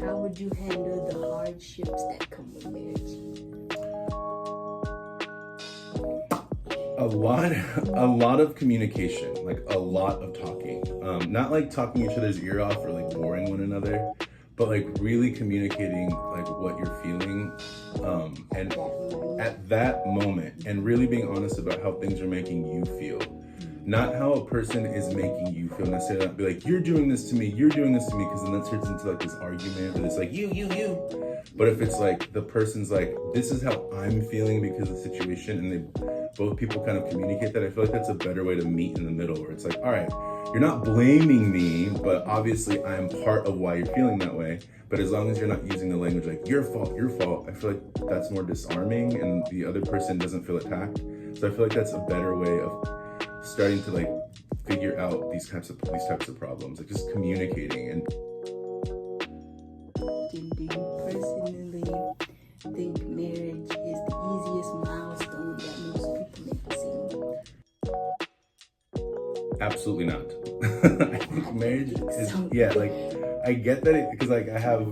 how would you handle the hardships that come with marriage? A lot of communication, like a lot of talking. Not like talking each other's ear off or like boring one another, but like really communicating like what you're feeling, and at that moment, and really being honest about how things are making you feel. Not how a person is making you feel necessarily. Not be like, you're doing this to me, because then that turns into like this argument, or this like you. But if it's like the person's like, this is how I'm feeling because of the situation, and both people kind of communicate that, I feel like that's a better way to meet in the middle, where it's like, all right, you're not blaming me, but obviously I'm part of why you're feeling that way. But as long as you're not using the language like your fault, I feel like that's more disarming, and the other person doesn't feel attacked. So I feel like that's a better way of starting to like figure out these types of problems, like just communicating. And do you personally think marriage is the easiest milestone that most people make it seem? Absolutely not. I think marriage is, like, I get that because like I have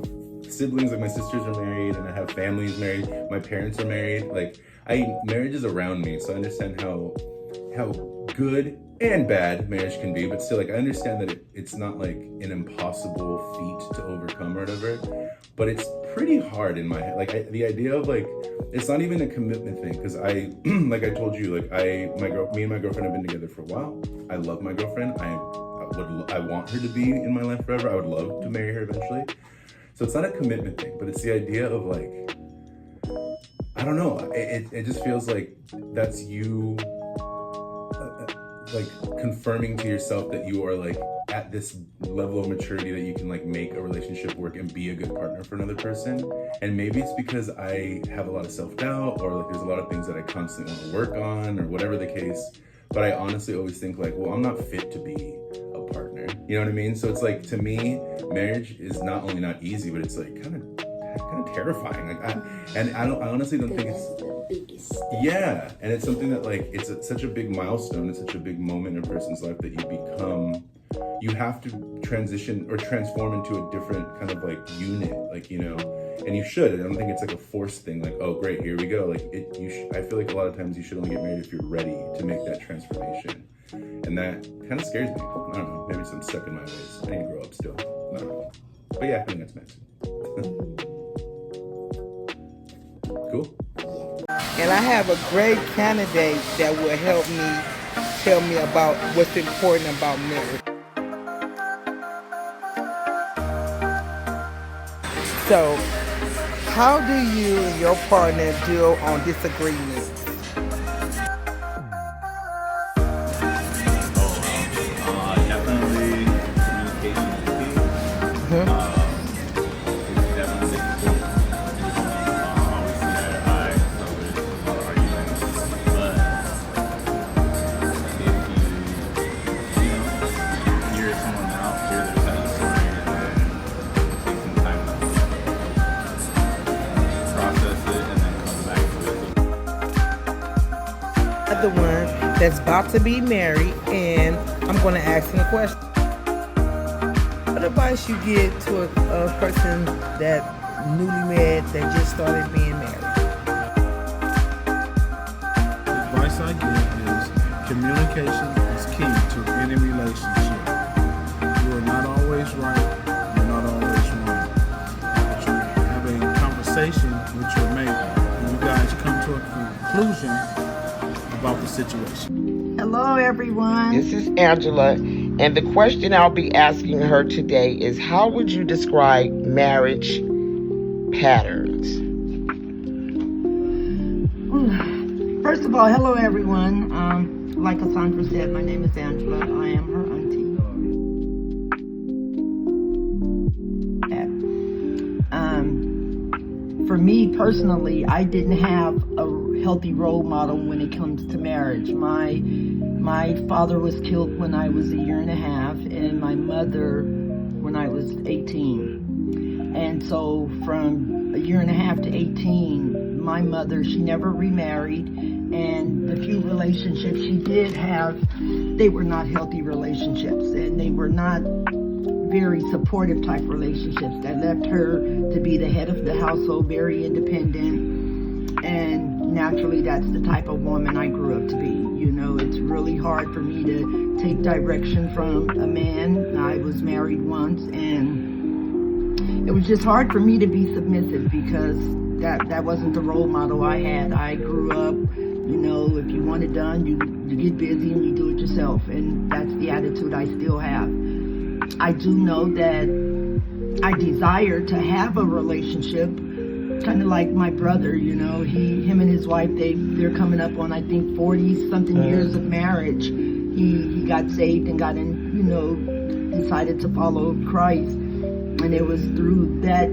siblings, like my sisters are married, and I have families married, my parents are married, like marriage is around me, so I understand how good and bad marriage can be, but still, like, I understand that it's not like an impossible feat to overcome or whatever, but it's pretty hard in my head. Like the idea of like, it's not even a commitment thing, because like I told you, like me and my girlfriend have been together for a while. I love my girlfriend. I want her to be in my life forever. I would love to marry her eventually. So it's not a commitment thing, but it's the idea of like, I don't know. It just feels like that's you, like confirming to yourself that you are like at this level of maturity that you can like make a relationship work and be a good partner for another person. And maybe it's because I have a lot of self-doubt, or like there's a lot of things that I constantly want to work on, or whatever the case. But I honestly always think like, well, I'm not fit to be a partner. You know what I mean? So it's like, to me, marriage is not only not easy, but it's like kind of terrifying. Like I honestly don't think it's the biggest. Yeah, and it's something that like such a big milestone. It's such a big moment in a person's life that you have to transition or transform into a different kind of like unit, like, you know. And you should. I don't think it's like a forced thing. Like, oh great, here we go. Like I feel like a lot of times you should only get married if you're ready to make that transformation, and that kind of scares me. I don't know. Maybe I'm stuck in my ways. I need to grow up still. I don't know. But yeah, I think that's meant. Cool. And I have a great candidate that will help me tell me about what's important about marriage. So, how do you and your partner deal on disagreements? Definitely communication is key. It's definitely always see eye to eye, so there's a lot of arguments. But if you hear someone out, hear their side of the story, and then take some time to process it, and then come back to it. The one that's about to be married, and I'm going to ask him a question. What advice you give to a person that newlywed that just started being married? The advice I give is communication is key to any relationship. You are not always right, you're not always wrong. But you have a conversation with your mate, and you guys come to a conclusion about the situation. Hello, everyone. This is Angela, and the question I'll be asking her today is, how would you describe marriage patterns? First of all, hello, everyone. Like Cassandra said, my name is Angela. I am her auntie. For me personally, I didn't have a healthy role model when it comes to marriage. My father was killed when I was 1.5 years, and my mother when I was 18. And so from 1.5 years to 18, my mother, she never remarried, and the few relationships she did have, they were not healthy relationships, and they were not very supportive type relationships that left her to be the head of the household, very independent, and naturally that's the type of woman I grew up to be. You know, it's really hard for me to take direction from a man. I was married once, and it was just hard for me to be submissive because that wasn't the role model I had. I grew up, you know, if you want it done, you get busy and you do it yourself, and that's the attitude I still have. I do know that I desire to have a relationship, kind of like my brother, you know, him and his wife, they're coming up on, I think, 40-something years of marriage. He got saved and got in, you know, decided to follow Christ, and it was through that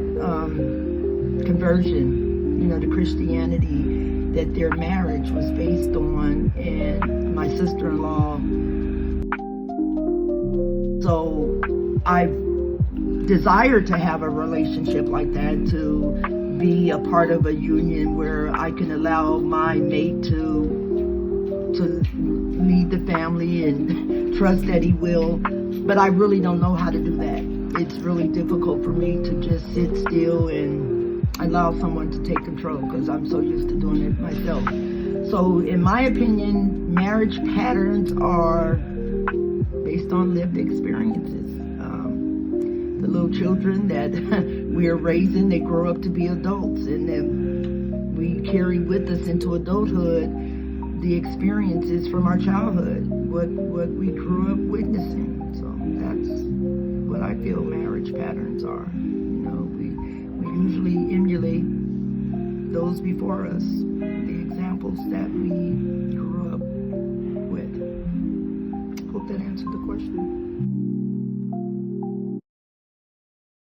conversion, you know, to Christianity, that their marriage was based on, and my sister-in-law. So I desire to have a relationship like that, to be a part of a union where I can allow my mate to lead the family and trust that he will. But I really don't know how to do that. It's really difficult for me to just sit still and allow someone to take control because I'm so used to doing it myself. So in my opinion, marriage patterns are based on lived experiences. The little children that we're raising, they grow up to be adults, and then we carry with us into adulthood the experiences from our childhood, what we grew up witnessing. So that's what I feel marriage patterns are. You know, we usually emulate those before us, the examples that we grew up with. Hope that answered the question.